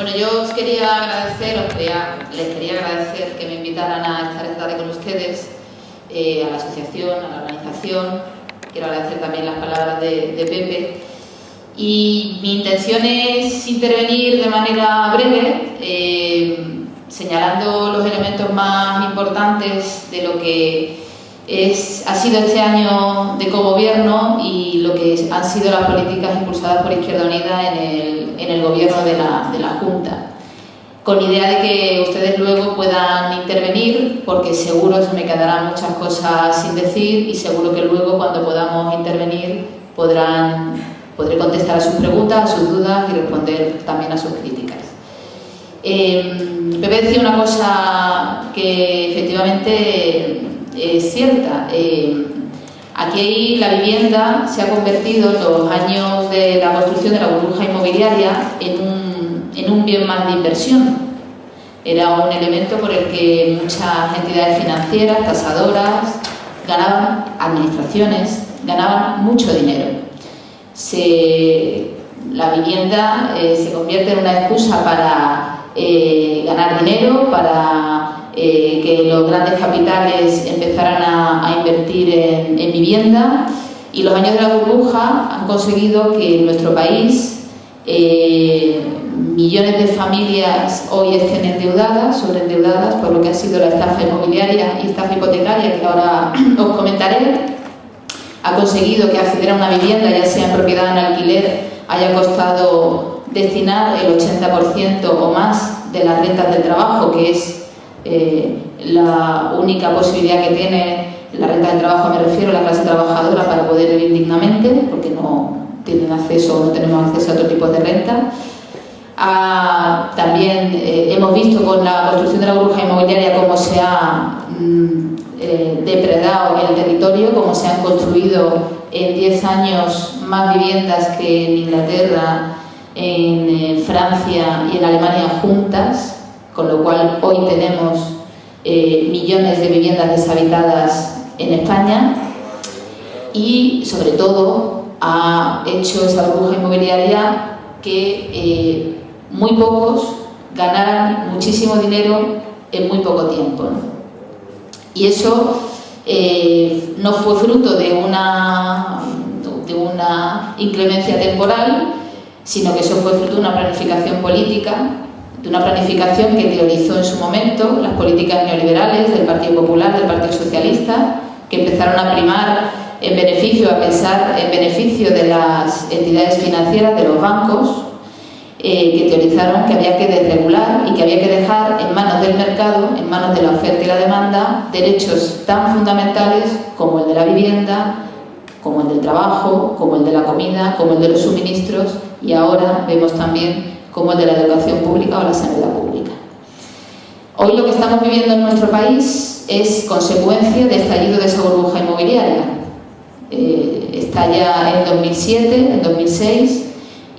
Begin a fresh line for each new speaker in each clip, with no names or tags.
Bueno, yo les quería agradecer que me invitaran a estar esta tarde con ustedes, a la asociación, a la organización. Quiero agradecer también las palabras de Pepe. Y mi intención es intervenir de manera breve, señalando los elementos más importantes de lo que ha sido este año de cogobierno y lo que han sido las políticas impulsadas por Izquierda Unida en el gobierno de la Junta, con idea de que ustedes luego puedan intervenir, porque seguro se me quedarán muchas cosas sin decir y seguro que luego, cuando podamos intervenir, podré contestar a sus preguntas, a sus dudas y responder también a sus críticas. Pepe decía una cosa que efectivamente es cierta. Aquí la vivienda se ha convertido en los años de la construcción de la burbuja inmobiliaria en un bien más de inversión. Era un elemento por el que muchas entidades financieras, tasadoras, administraciones, ganaban mucho dinero. La vivienda se convierte en una excusa para ganar dinero, para que los grandes capitales empezaran a invertir en vivienda, y los años de la burbuja han conseguido que en nuestro país millones de familias hoy estén sobreendeudadas por lo que ha sido la estafa inmobiliaria y estafa hipotecaria, que ahora os comentaré. Ha conseguido que acceder a una vivienda, ya sea en propiedad o en alquiler, haya costado destinar el 80% o más de las rentas del trabajo, que es la única posibilidad que tiene la renta del trabajo, me refiero a la clase trabajadora, para poder vivir dignamente, porque no tenemos acceso a otro tipo de renta. También hemos visto con la construcción de la burbuja inmobiliaria cómo se ha depredado el territorio, cómo se han construido en 10 años más viviendas que en Inglaterra, en Francia y en Alemania juntas, con lo cual hoy tenemos millones de viviendas deshabitadas en España. Y sobre todo ha hecho esa burbuja inmobiliaria que muy pocos ganaran muchísimo dinero en muy poco tiempo, ¿no? Y eso no fue fruto de una inclemencia temporal, sino que eso fue fruto de una planificación política, de una planificación que teorizó en su momento las políticas neoliberales del Partido Popular, del Partido Socialista, que empezaron a primar a pensar en beneficio de las entidades financieras, de los bancos, que teorizaron que había que desregular y que había que dejar en manos del mercado, en manos de la oferta y la demanda, derechos tan fundamentales como el de la vivienda, como el del trabajo, como el de la comida, como el de los suministros, y ahora vemos también como el de la educación pública o la sanidad pública. Hoy lo que estamos viviendo en nuestro país es consecuencia de estallido de esa burbuja inmobiliaria. Estalla en 2007, en 2006,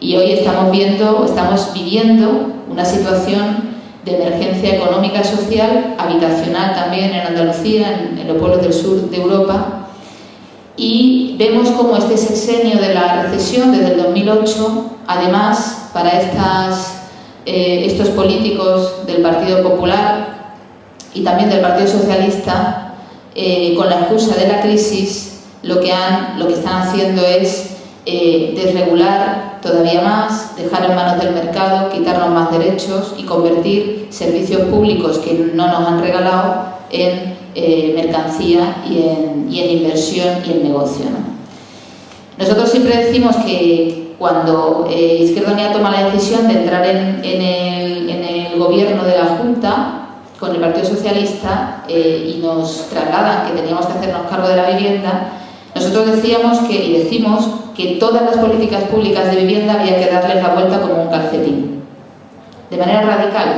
y hoy estamos viviendo una situación de emergencia económica y social, habitacional también en Andalucía, en los pueblos del sur de Europa. Y vemos cómo este sexenio de la recesión desde el 2008, además, para estos políticos del Partido Popular y también del Partido Socialista, con la excusa de la crisis, lo que están haciendo es desregular todavía más, dejar en manos del mercado, quitarnos más derechos y convertir servicios públicos que no nos han regalado en mercancía y en inversión y en negocio, ¿no? Nosotros siempre decimos que cuando Izquierda Unida toma la decisión de entrar en el gobierno de la Junta con el Partido Socialista y nos trasladan que teníamos que hacernos cargo de la vivienda, nosotros decimos que todas las políticas públicas de vivienda había que darles la vuelta como un calcetín, de manera radical,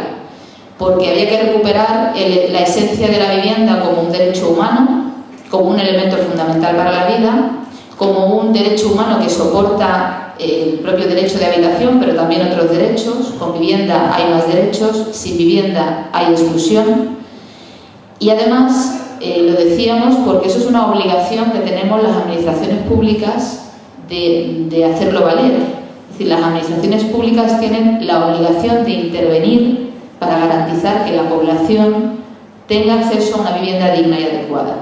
porque había que recuperar la esencia de la vivienda como un derecho humano, como un elemento fundamental para la vida, como un derecho humano que soporta el propio derecho de habitación, pero también otros derechos. Con vivienda hay más derechos, sin vivienda hay exclusión. Y además, lo decíamos porque eso es una obligación que tenemos las administraciones públicas de hacerlo valer. Es Es decir, las administraciones públicas tienen la obligación de intervenir para garantizar que la población tenga acceso a una vivienda digna y adecuada.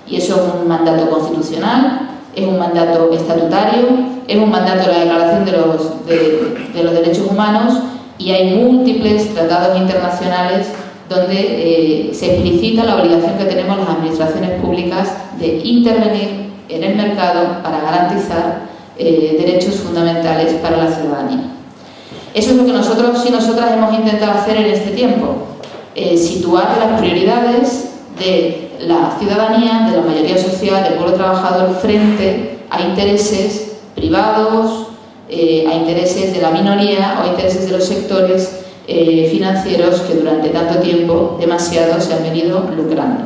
Y eso es un mandato constitucional, es un mandato estatutario, es un mandato de la Declaración de los Derechos Humanos, y hay múltiples tratados internacionales donde se explicita la obligación que tenemos las administraciones públicas de intervenir en el mercado para garantizar derechos fundamentales para la ciudadanía. Eso es lo que nosotros y nosotras hemos intentado hacer en este tiempo, situar las prioridades de la ciudadanía, de la mayoría social, del pueblo trabajador, frente a intereses privados, a intereses de la minoría o a intereses de los sectores financieros que durante tanto tiempo, demasiado, se han venido lucrando.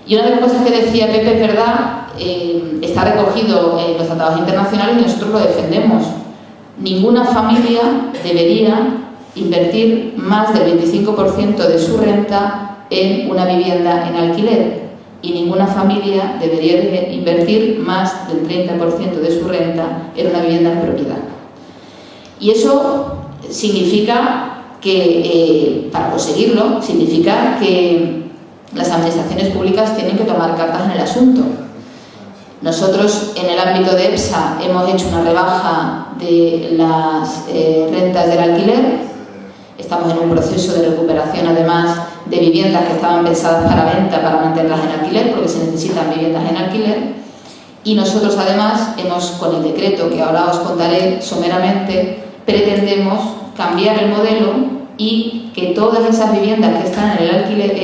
Y una de las cosas que decía Pepe es verdad, está recogido en los tratados internacionales y nosotros lo defendemos. Ninguna familia debería invertir más del 25% de su renta en una vivienda en alquiler, y ninguna familia debería invertir más del 30% de su renta en una vivienda en propiedad. Y eso significa que, para conseguirlo, significa que las administraciones públicas tienen que tomar cartas en el asunto. Nosotros, en el ámbito de EPSA, hemos hecho una rebaja de las rentas del alquiler. Estamos en un proceso de recuperación, además, de viviendas que estaban pensadas para venta, para mantenerlas en alquiler, porque se necesitan viviendas en alquiler. Y nosotros, además, con el decreto que ahora os contaré someramente, pretendemos cambiar el modelo y que todas esas viviendas que están en el alquiler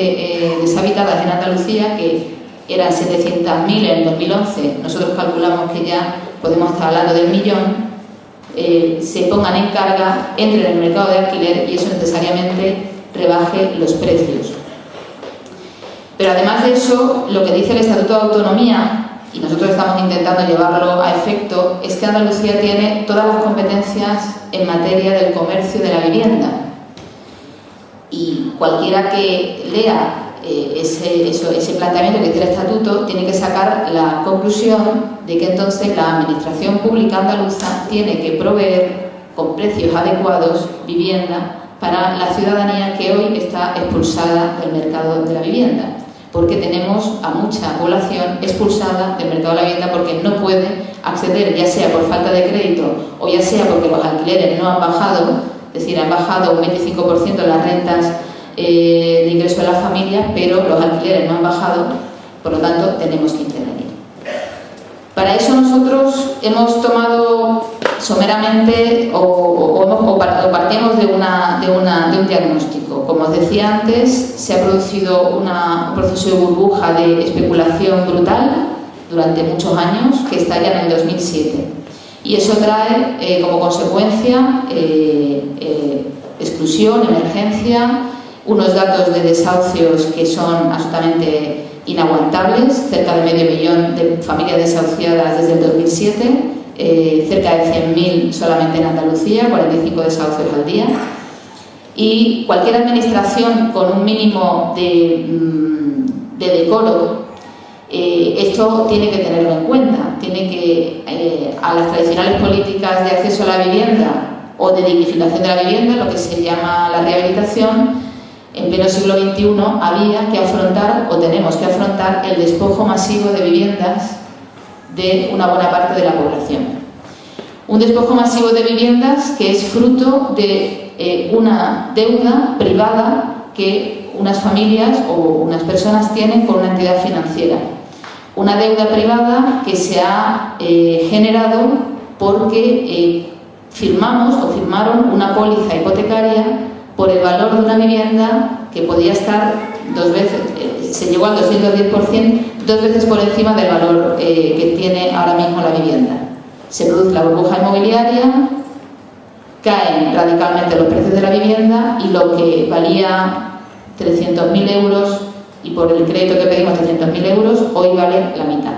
deshabitadas en Andalucía, que eran 700.000 en el 2011, nosotros calculamos que ya podemos estar hablando del 1.000.000, se pongan en carga, entren en el mercado de alquiler y eso necesariamente rebaje los precios. Pero además de eso, lo que dice el Estatuto de Autonomía, y nosotros estamos intentando llevarlo a efecto, es que Andalucía tiene todas las competencias en materia del comercio de la vivienda. Y cualquiera que lea ese planteamiento que dice el Estatuto tiene que sacar la conclusión de que entonces la Administración Pública andaluza tiene que proveer con precios adecuados vivienda para la ciudadanía que hoy está expulsada del mercado de la vivienda, porque tenemos a mucha población expulsada del mercado de la vivienda porque no puede acceder, ya sea por falta de crédito o ya sea porque los alquileres no han bajado, es decir, han bajado un 25% las rentas de ingreso de las familias, pero los alquileres no han bajado, por lo tanto tenemos que intervenir. Para eso nosotros hemos tomado someramente o partimos de un diagnóstico. Como os decía antes, se ha producido un proceso de burbuja de especulación brutal durante muchos años que estalla en el 2007. Y eso trae como consecuencia exclusión, emergencia, unos datos de desahucios que son absolutamente inaguantables, cerca de 500.000 de familias desahuciadas desde el 2007, cerca de 100.000 solamente en Andalucía, 45 desahucios al día. Y cualquier administración con un mínimo de decoro, esto tiene que tenerlo en cuenta, tiene que, a las tradicionales políticas de acceso a la vivienda o de dignificación de la vivienda, lo que se llama la rehabilitación, en pleno siglo XXI había que afrontar, o tenemos que afrontar, el despojo masivo de viviendas de una buena parte de la población. Un despojo masivo de viviendas que es fruto de una deuda privada que unas familias o unas personas tienen con una entidad financiera. Una deuda privada que se ha generado porque firmaron una póliza hipotecaria por el valor de una vivienda que podía estar dos veces, se llegó al 210%, 2 veces por encima del valor que tiene ahora mismo la vivienda. Se produce la burbuja inmobiliaria, caen radicalmente los precios de la vivienda y lo que valía 300.000 euros y por el crédito que pedimos 300.000 euros, hoy vale la mitad.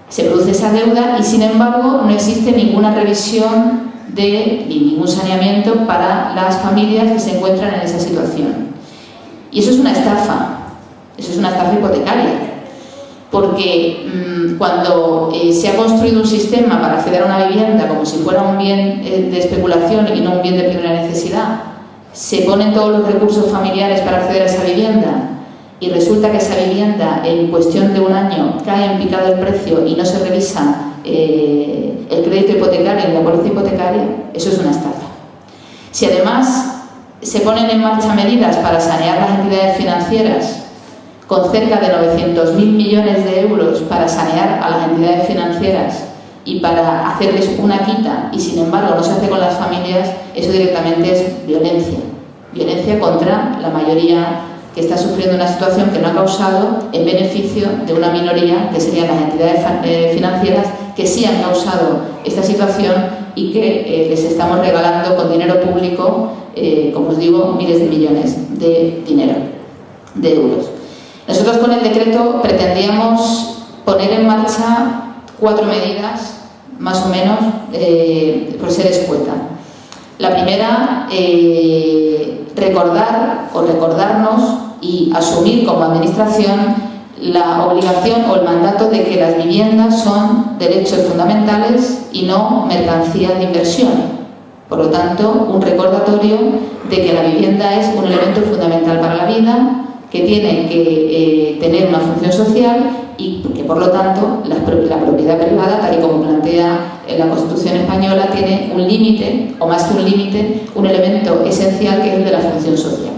Se produce esa deuda y sin embargo no existe ninguna revisión ni ningún saneamiento para las familias que se encuentran en esa situación. Y eso es una estafa hipotecaria. porque cuando se ha construido un sistema para acceder a una vivienda como si fuera un bien de especulación y no un bien de primera necesidad, se ponen todos los recursos familiares para acceder a esa vivienda y resulta que esa vivienda en cuestión de un año cae en picado el precio y no se revisa el crédito hipotecario y la póliza hipotecaria, eso es una estafa. Si además se ponen en marcha medidas para sanear las entidades financieras con cerca de 900.000 millones de euros para sanear a las entidades financieras y para hacerles una quita y sin embargo no se hace con las familias, eso directamente es violencia. Violencia contra la mayoría que está sufriendo una situación que no ha causado en beneficio de una minoría, que serían las entidades financieras, que sí han causado esta situación y que les estamos regalando con dinero público, como os digo, miles de millones de euros. Nosotros con el decreto pretendíamos poner en marcha 4 medidas, más o menos, por ser escueta. La primera, recordarnos y asumir como administración la obligación o el mandato de que las viviendas son derechos fundamentales y no mercancía de inversión. Por lo tanto, un recordatorio de que la vivienda es un elemento fundamental para la vida, que tiene que tener una función social y que, por lo tanto, la propiedad privada, tal y como plantea la Constitución española, tiene un límite, o más que un límite, un elemento esencial que es el de la función social.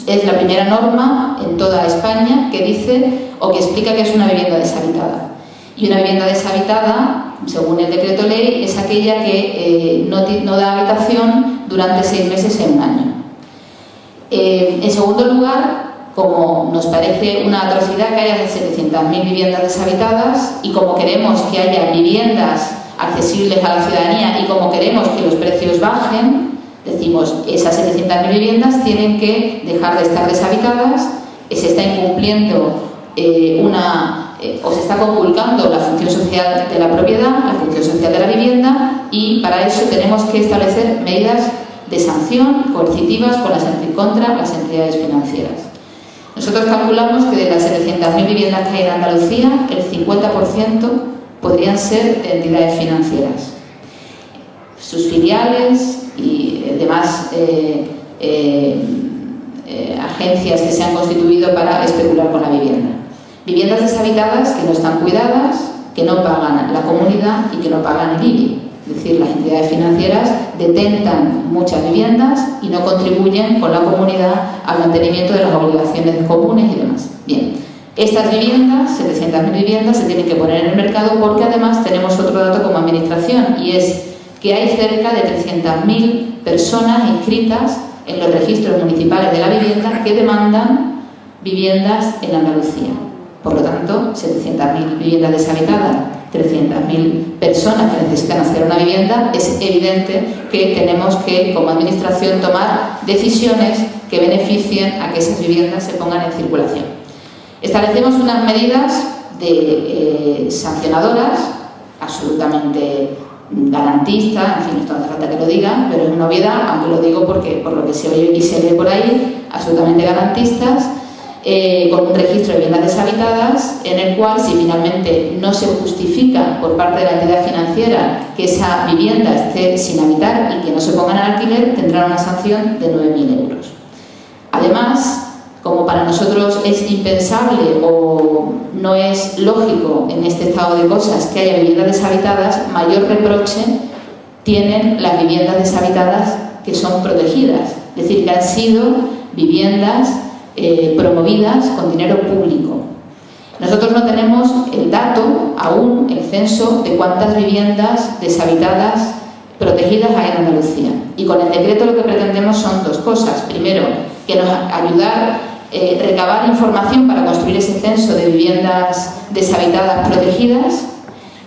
Es la primera norma en toda España que dice o que explica que es una vivienda deshabitada. Y una vivienda deshabitada, según el decreto ley, es aquella que no da habitación durante 6 meses en un año. En segundo lugar, como nos parece una atrocidad que haya 700.000 viviendas deshabitadas y como queremos que haya viviendas accesibles a la ciudadanía y como queremos que los precios bajen, decimos, esas 700.000 viviendas tienen que dejar de estar deshabitadas, se está incumpliendo o se está conculcando la función social de la propiedad, la función social de la vivienda, y para eso tenemos que establecer medidas de sanción coercitivas contra las entidades financieras. Nosotros calculamos que de las 700.000 viviendas que hay en Andalucía, el 50% podrían ser de entidades financieras. Sus filiales y demás agencias que se han constituido para especular con la vivienda. Viviendas deshabitadas que no están cuidadas, que no pagan la comunidad y que no pagan el IBI. Es decir, las entidades financieras detentan muchas viviendas y no contribuyen con la comunidad al mantenimiento de las obligaciones comunes y demás. Bien, estas viviendas, 700.000 viviendas, se tienen que poner en el mercado porque además tenemos otro dato como administración y es que hay cerca de 300.000 personas inscritas en los registros municipales de la vivienda que demandan viviendas en Andalucía. Por lo tanto, 700.000 viviendas deshabitadas, 300.000 personas que necesitan hacer una vivienda, es evidente que tenemos que, como administración, tomar decisiones que beneficien a que esas viviendas se pongan en circulación. Establecemos unas medidas sancionadoras, absolutamente garantistas, en fin, esto no hace falta que lo diga, pero es una obviedad, aunque lo digo porque por lo que se oye y se lee por ahí, absolutamente garantistas, con un registro de viviendas deshabitadas en el cual, si finalmente no se justifica por parte de la entidad financiera que esa vivienda esté sin habitar y que no se ponga en alquiler, tendrá una sanción de 9.000 euros. Además, como para nosotros es impensable o no es lógico en este estado de cosas que haya viviendas deshabitadas, mayor reproche tienen las viviendas deshabitadas que son protegidas, es decir, que han sido viviendas promovidas con dinero público. Nosotros no tenemos el dato, aún el censo, de cuántas viviendas deshabitadas protegidas hay en Andalucía. Y con el decreto lo que pretendemos son 2 cosas. Primero, que nos ayudar a recabar información para construir ese censo de viviendas deshabitadas protegidas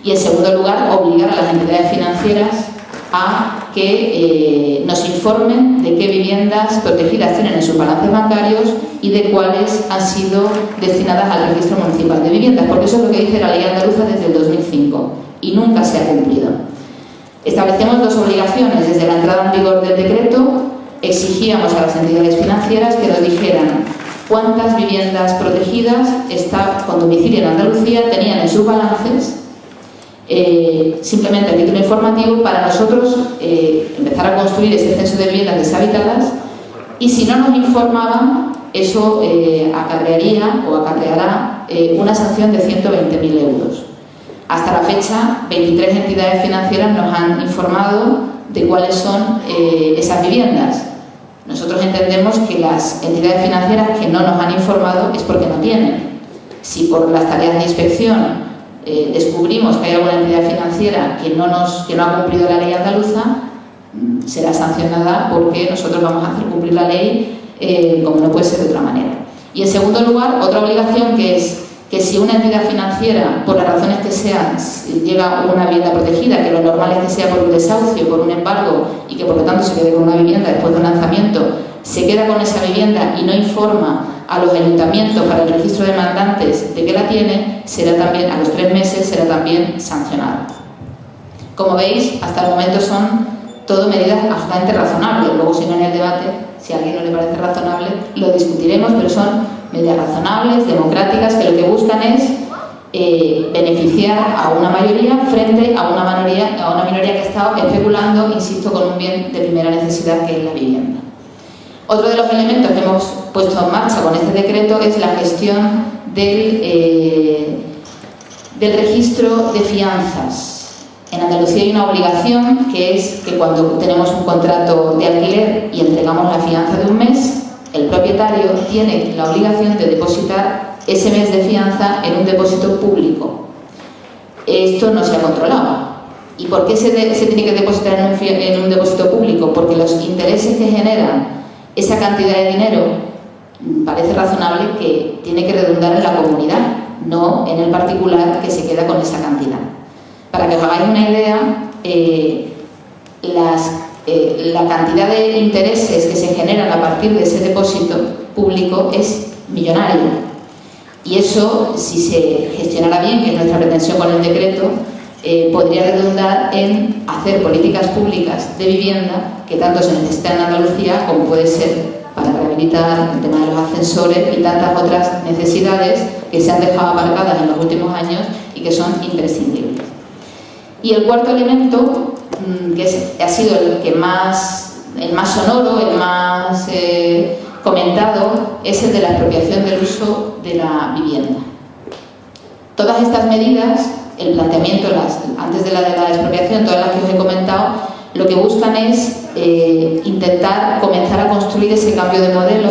y, en segundo lugar, obligar a las entidades financieras a que nos informen de qué viviendas protegidas tienen en sus balances bancarios y de cuáles han sido destinadas al registro municipal de viviendas, porque eso es lo que dice la ley andaluza desde el 2005 y nunca se ha cumplido. Establecemos 2 obligaciones. Desde la entrada en vigor del decreto exigíamos a las entidades financieras que nos dijeran cuántas viviendas protegidas con domicilio en Andalucía tenían en sus balances, simplemente a título informativo, para nosotros empezar a construir ese censo de viviendas deshabitadas, y si no nos informaban, eso acarrearía o acarreará una sanción de 120.000 euros. Hasta la fecha, 23 entidades financieras nos han informado de cuáles son esas viviendas. Nosotros entendemos que las entidades financieras que no nos han informado es porque no tienen. Si por las tareas de inspección descubrimos que hay alguna entidad financiera que no ha cumplido la ley andaluza, será sancionada porque nosotros vamos a hacer cumplir la ley como no puede ser de otra manera. Y en segundo lugar, otra obligación, que es que si una entidad financiera, por las razones que sean, llega a una vivienda protegida, que lo normal es que sea por un desahucio, por un embargo, y que por lo tanto se quede con una vivienda después de un lanzamiento, se queda con esa vivienda y no informa a los ayuntamientos para el registro de demandantes de que la tiene, será también, a los 3 meses, será también sancionado. Como veis, hasta el momento son todo medidas absolutamente razonables. Luego, si no, en el debate, si a alguien no le parece razonable, lo discutiremos, pero son medidas razonables, democráticas, que lo que buscan es beneficiar a una mayoría frente a una minoría que ha estado especulando, insisto, con un bien de primera necesidad, que es la vivienda. Otro de los elementos que hemos puesto en marcha con este decreto es la gestión del registro de fianzas. En Andalucía hay una obligación, que es que cuando tenemos un contrato de alquiler y entregamos la fianza de un mes, el propietario tiene la obligación de depositar ese mes de fianza en un depósito público. Esto no se ha controlado. ¿Y por qué se tiene que depositar en un depósito público? Porque los intereses que generan esa cantidad de dinero parece razonable que tiene que redundar en la comunidad, no en el particular que se queda con esa cantidad. Para que os hagáis una idea, la cantidad de intereses que se generan a partir de ese depósito público es millonaria. Y eso, si se gestionara bien, que es nuestra pretensión con el decreto, podría redundar en hacer políticas públicas de vivienda que tanto se necesitan en Andalucía, como puede ser para rehabilitar el tema de los ascensores y tantas otras necesidades que se han dejado aparcadas en los últimos años y que son imprescindibles. Y el cuarto elemento, que ha sido el más sonoro, el más comentado, es el de la expropiación del uso de la vivienda. Todas estas medidas, el planteamiento antes de la expropiación, todas las que os he comentado, lo que buscan es intentar comenzar a construir ese cambio de modelo,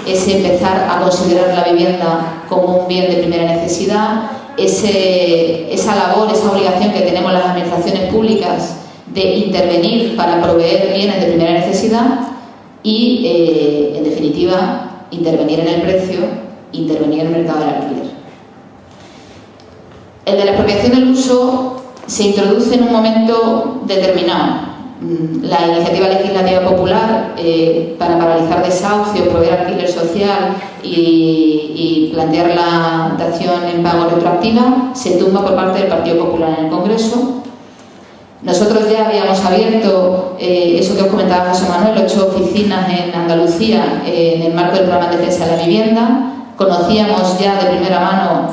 ese empezar a considerar la vivienda como un bien de primera necesidad, esa labor, esa obligación que tenemos las administraciones públicas de intervenir para proveer bienes de primera necesidad y, en definitiva, intervenir en el precio, intervenir en el mercado del alquiler. El de la expropiación del uso se introduce en un momento determinado. La iniciativa legislativa popular para paralizar desahucios, proveer alquiler social y plantear la dación en pago retroactiva se tumba por parte del Partido Popular en el Congreso. Nosotros ya habíamos abierto, eso que os comentaba José Manuel, 8 oficinas en Andalucía en el marco del programa de defensa de la vivienda. Conocíamos ya de primera mano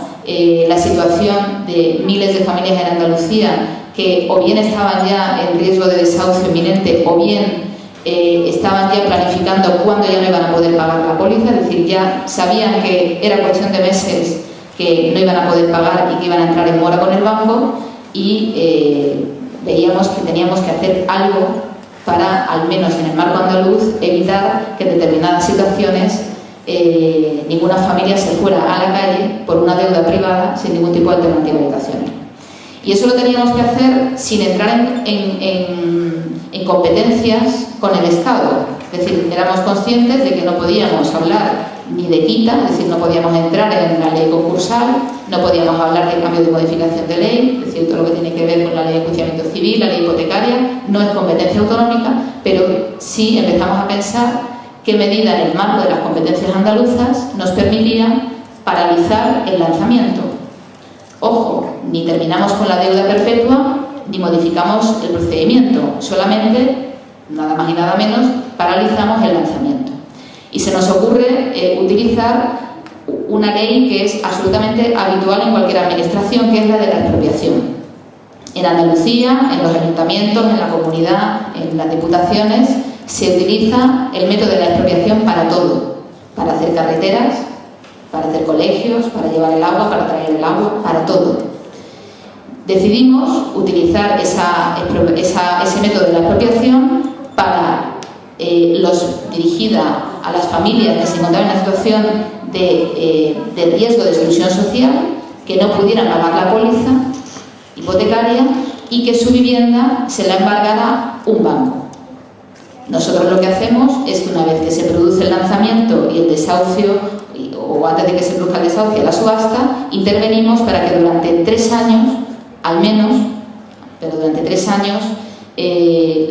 la situación de miles de familias en Andalucía que o bien estaban ya en riesgo de desahucio inminente o bien estaban ya planificando cuándo ya no iban a poder pagar la póliza, es decir, ya sabían que era cuestión de meses que no iban a poder pagar y que iban a entrar en mora con el banco, y veíamos que teníamos que hacer algo para, al menos en el marco andaluz, evitar que en determinadas situaciones ninguna familia se fuera a la calle por una deuda privada sin ningún tipo de alternativa habitacional. Y eso lo teníamos que hacer sin entrar en competencias con el Estado. Es decir, éramos conscientes de que no podíamos hablar ni de quita, es decir, no podíamos entrar en la ley concursal, no podíamos hablar de cambio de modificación de ley, es decir, todo lo que tiene que ver con la ley de enjuiciamiento civil, la ley hipotecaria, no es competencia autonómica, pero sí empezamos a pensar qué medida en el marco de las competencias andaluzas nos permitía paralizar el lanzamiento. Ojo, ni terminamos con la deuda perpetua, ni modificamos el procedimiento, solamente, nada más y nada menos, paralizamos el lanzamiento. Y se nos ocurre utilizar una ley que es absolutamente habitual en cualquier administración, que es la de la expropiación. En Andalucía, en los ayuntamientos, en la comunidad, en las diputaciones, se utiliza el método de la expropiación para todo, para hacer carreteras, para hacer colegios, para llevar el agua, para traer el agua, para todo. Decidimos utilizar ese método de la expropiación para dirigida a las familias que se encontraban en una situación de riesgo de exclusión social, que no pudieran pagar la póliza hipotecaria y que su vivienda se la embargara un banco. Nosotros lo que hacemos es que una vez que se produce el lanzamiento y el desahucio, o antes de que se produzca el desahucio, la subasta, intervenimos para que durante 3 años, al menos, pero durante 3 años,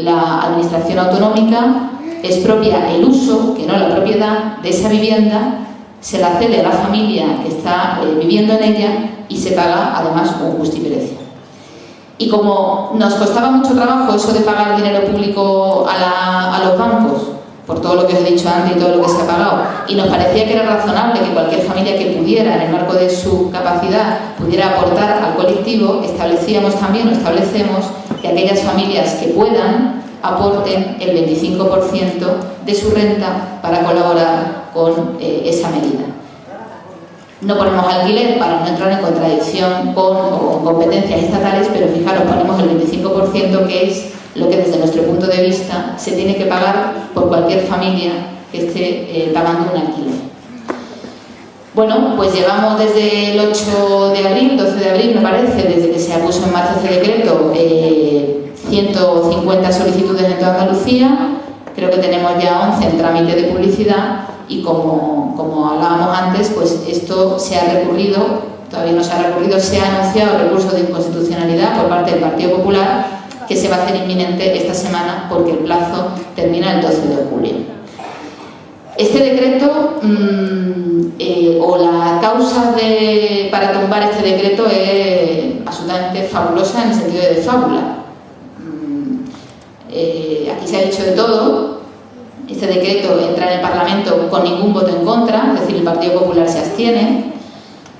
la administración autonómica expropia el uso, que no la propiedad, de esa vivienda, se la cede a la familia que está viviendo en ella y se paga además un justiprecio. Y como nos costaba mucho trabajo eso de pagar dinero público a los bancos, por todo lo que os he dicho antes y todo lo que se ha pagado, y nos parecía que era razonable que cualquier familia que pudiera, en el marco de su capacidad, pudiera aportar al colectivo, establecemos que aquellas familias que puedan aporten el 25% de su renta para colaborar con esa medida. No ponemos alquiler para no entrar en contradicción con competencias estatales, pero fijaros, ponemos el 25%, que es lo que desde nuestro punto de vista se tiene que pagar por cualquier familia que esté pagando un alquiler. Bueno, pues llevamos desde el 8 de abril, 12 de abril me parece, desde que se puso en marcha este decreto, 150 solicitudes en toda Andalucía. Creo que tenemos ya 11 en trámite de publicidad y como hablábamos antes, pues esto se ha recurrido, todavía no se ha recurrido, se ha anunciado recurso de inconstitucionalidad por parte del Partido Popular, que se va a hacer inminente esta semana porque el plazo termina el 12 de julio. Este decreto, o la causa para tumbar este decreto es absolutamente fabulosa en el sentido de fábula. Aquí se ha dicho de todo. Este decreto entra en el Parlamento con ningún voto en contra, es decir, el Partido Popular se abstiene.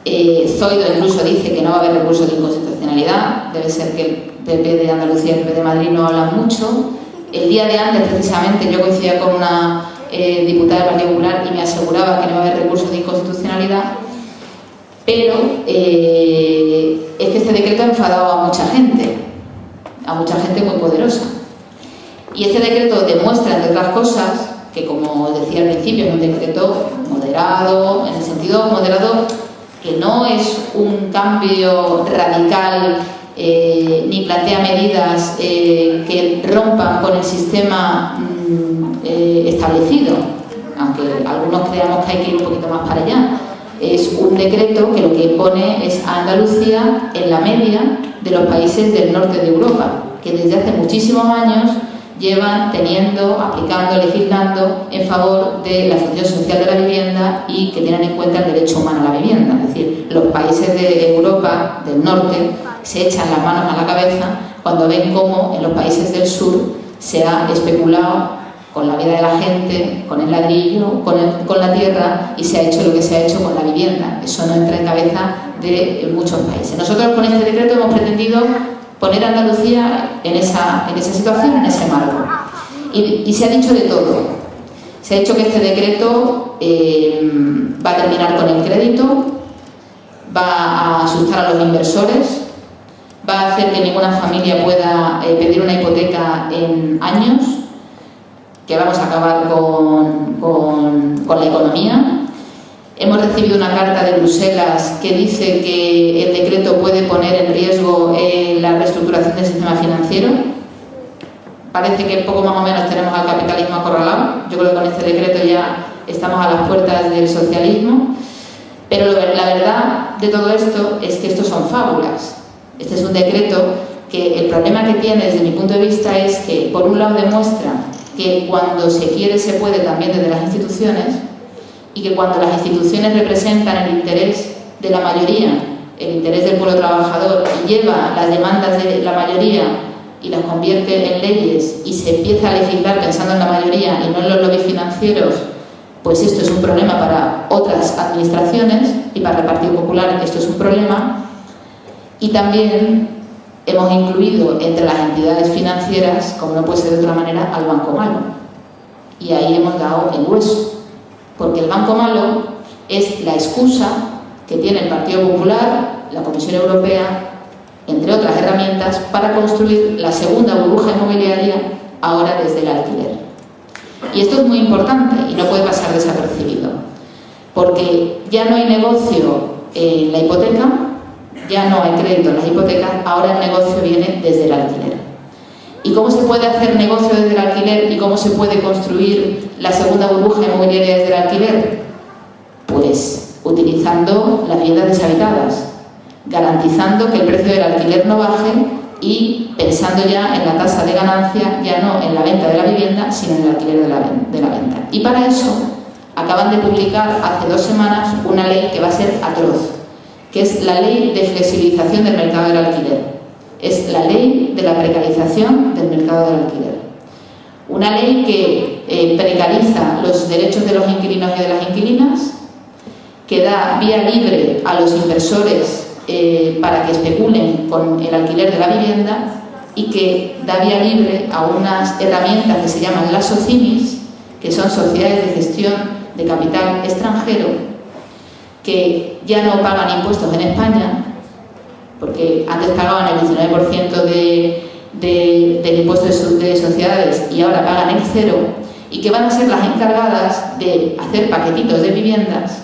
Zoido incluso dice que no va a haber recurso de inconstitucionalidad. Debe ser que el PP de Andalucía y el PP de Madrid no hablan mucho. El día de antes, precisamente, yo coincidía con una diputada del Partido Popular y me aseguraba que no va a haber recurso de inconstitucionalidad. Pero es que este decreto ha enfadado a mucha gente muy poderosa. Y este decreto demuestra, entre otras cosas, que, como decía al principio, es un decreto moderado, en el sentido moderado que no es un cambio radical ni plantea medidas que rompan con el sistema establecido, aunque algunos creamos que hay que ir un poquito más para allá. Es un decreto que lo que pone es a Andalucía en la media de los países del norte de Europa, que desde hace muchísimos años llevan aplicando, legislando en favor de la función social de la vivienda y que tienen en cuenta el derecho humano a la vivienda. Es decir, los países de Europa del norte se echan las manos a la cabeza cuando ven cómo en los países del sur se ha especulado con la vida de la gente, con el ladrillo, con la tierra, y se ha hecho lo que se ha hecho con la vivienda. Eso no entra en cabeza de muchos países. Nosotros con este decreto hemos pretendido poner a Andalucía en esa situación, en ese marco. Y se ha dicho de todo. Se ha dicho que este decreto va a terminar con el crédito, va a asustar a los inversores, va a hacer que ninguna familia pueda pedir una hipoteca en años, que vamos a acabar con la economía. Hemos recibido una carta de Bruselas que dice que el decreto puede poner en riesgo la reestructuración del sistema financiero. Parece que poco más o menos tenemos al capitalismo acorralado. Yo creo que con este decreto ya estamos a las puertas del socialismo. Pero la verdad de todo esto es que estos son fábulas. Este es un decreto que el problema que tiene desde mi punto de vista es que, por un lado, demuestra que cuando se quiere se puede también desde las instituciones, y que cuando las instituciones representan el interés de la mayoría, el interés del pueblo trabajador, y lleva las demandas de la mayoría y las convierte en leyes y se empieza a legislar pensando en la mayoría y no en los lobbies financieros pues esto es un problema para otras administraciones y para el Partido Popular esto es un problema. Y también hemos incluido entre las entidades financieras, como no puede ser de otra manera, al Banco Malo. Y ahí hemos dado el hueso, porque el Banco Malo es la excusa que tiene el Partido Popular, la Comisión Europea, entre otras herramientas, para construir la segunda burbuja inmobiliaria ahora desde el alquiler. Y esto es muy importante y no puede pasar desapercibido, porque ya no hay negocio en la hipoteca, ya no hay crédito en las hipotecas, ahora el negocio viene desde el alquiler. ¿Y cómo se puede hacer negocio desde el alquiler y cómo se puede construir la segunda burbuja inmobiliaria desde el alquiler? Pues utilizando las viviendas deshabitadas, garantizando que el precio del alquiler no baje y pensando ya en la tasa de ganancia, ya no en la venta de la vivienda, sino en el alquiler de la venta. Y para eso acaban de publicar hace 2 semanas una ley que va a ser atroz, que es la Ley de Flexibilización del Mercado del Alquiler. Es la Ley de la Precarización del Mercado del Alquiler. Una ley que precariza los derechos de los inquilinos y de las inquilinas, que da vía libre a los inversores para que especulen con el alquiler de la vivienda y que da vía libre a unas herramientas que se llaman las SOCIMIs, que son sociedades de gestión de capital extranjero, que ya no pagan impuestos en España, porque antes pagaban el 19% del impuesto de sociedades y ahora pagan el 0%, y que van a ser las encargadas de hacer paquetitos de viviendas,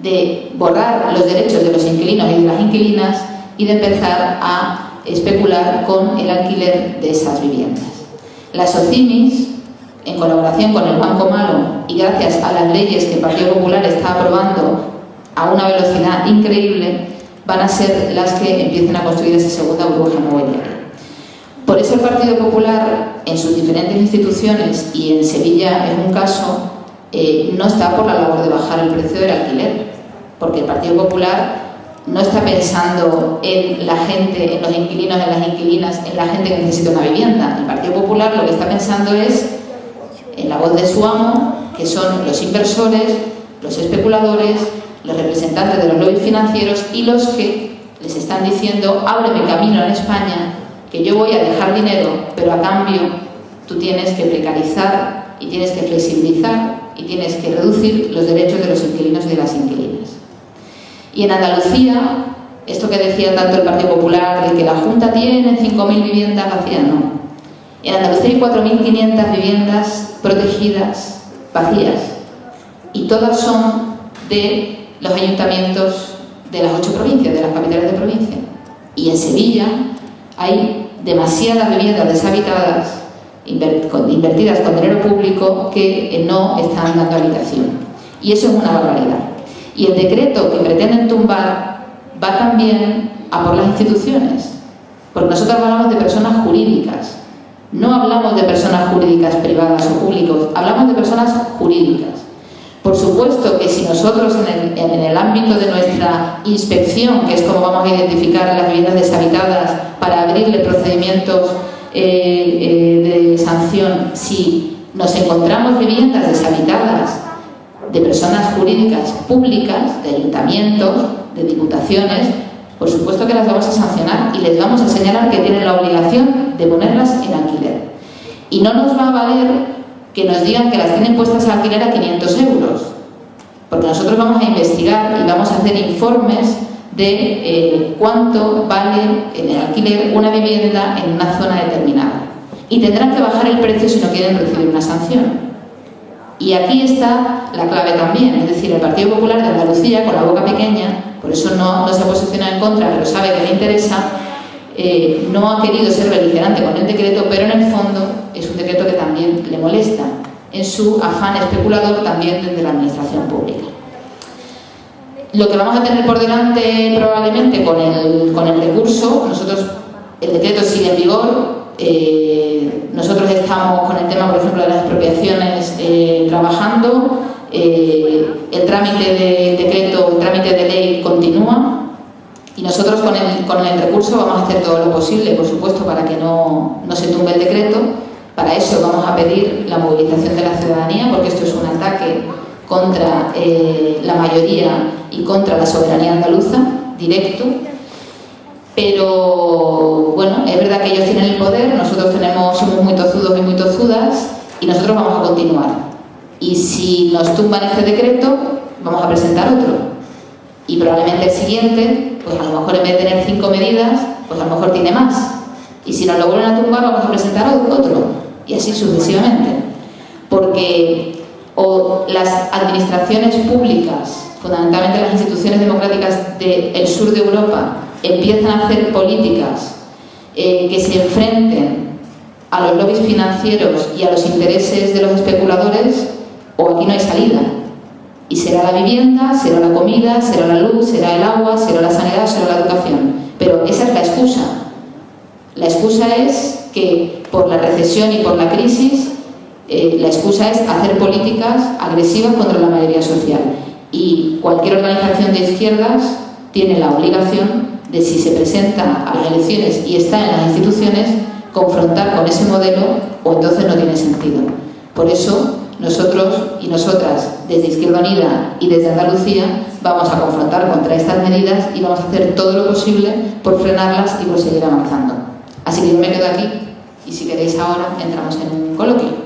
de borrar los derechos de los inquilinos y de las inquilinas y de empezar a especular con el alquiler de esas viviendas. Las SOCIMIs, en colaboración con el Banco Malo y gracias a las leyes que el Partido Popular está aprobando a una velocidad increíble, van a ser las que empiecen a construir esa segunda burbuja inmobiliaria. Por eso el Partido Popular, en sus diferentes instituciones y en Sevilla en un caso, no está por la labor de bajar el precio del alquiler, porque el Partido Popular no está pensando en la gente, en los inquilinos, en las inquilinas, en la gente que necesita una vivienda. El Partido Popular lo que está pensando es en la voz de su amo, que son los inversores, los especuladores, los representantes de los lobbies financieros y los que les están diciendo: ábreme camino en España, que yo voy a dejar dinero, pero a cambio tú tienes que precarizar y tienes que flexibilizar y tienes que reducir los derechos de los inquilinos y de las inquilinas. Y en Andalucía, esto que decía tanto el Partido Popular de que la Junta tiene 5.000 viviendas vacías, no. En Andalucía hay 4.500 viviendas protegidas vacías y todas son de los ayuntamientos de las 8 provincias, de las capitales de provincia. Y en Sevilla hay demasiadas viviendas deshabitadas invertidas con dinero público que no están dando habitación. Y eso es una barbaridad. Y el decreto que pretenden tumbar va también a por las instituciones, porque nosotros hablamos de personas jurídicas, no hablamos de personas jurídicas privadas o públicos, hablamos de personas jurídicas. Por supuesto que si nosotros en el ámbito de nuestra inspección, que es como vamos a identificar las viviendas deshabitadas para abrirle procedimientos de sanción, si nos encontramos viviendas deshabitadas de personas jurídicas públicas, de ayuntamientos, de diputaciones, por supuesto que las vamos a sancionar y les vamos a señalar que tienen la obligación de ponerlas en alquiler. Y no nos va a valer que nos digan que las tienen puestas a alquiler a 500 euros, porque nosotros vamos a investigar y vamos a hacer informes de cuánto vale en el alquiler una vivienda en una zona determinada. Y tendrán que bajar el precio si no quieren recibir una sanción. Y aquí está la clave también, es decir, el Partido Popular de Andalucía, con la boca pequeña, por eso no se ha posicionado en contra, pero sabe que le interesa, no ha querido ser beligerante con el decreto, pero en el fondo es un decreto que también le molesta, en su afán especulador también desde la administración pública. Lo que vamos a tener por delante probablemente con el recurso, el decreto sigue en vigor, nosotros estamos con el tema, por ejemplo, de las expropiaciones trabajando, el trámite de decreto, el trámite de ley continúa y nosotros con el recurso vamos a hacer todo lo posible, por supuesto, para que no se tumbe el decreto, Para eso vamos a pedir la movilización de la ciudadanía, porque esto es un ataque contra la mayoría y contra la soberanía andaluza, directo. Pero bueno, es verdad que ellos tienen el poder, nosotros somos muy tozudos y muy tozudas, y nosotros vamos a continuar. Y si nos tumban este decreto, vamos a presentar otro. Y probablemente el siguiente, pues a lo mejor en vez de tener 5 medidas, pues a lo mejor tiene más. Y si nos lo vuelven a tumbar, vamos a presentar otro. Y así sucesivamente. Porque o las administraciones públicas, fundamentalmente las instituciones democráticas del sur de Europa, empiezan a hacer políticas que se enfrenten a los lobbies financieros y a los intereses de los especuladores, o aquí no hay salida. Y será la vivienda, será la comida, será la luz, será el agua, será la sanidad, será la educación. Pero esa es la excusa. La excusa es que por la recesión y por la crisis, la excusa es hacer políticas agresivas contra la mayoría social. Y cualquier organización de izquierdas tiene la obligación de, si se presenta a las elecciones y está en las instituciones, confrontar con ese modelo, o entonces no tiene sentido. Por eso, nosotros y nosotras, desde Izquierda Unida y desde Andalucía, vamos a confrontar contra estas medidas y vamos a hacer todo lo posible por frenarlas y por seguir avanzando. Así que yo me quedo aquí y si queréis ahora entramos en un coloquio.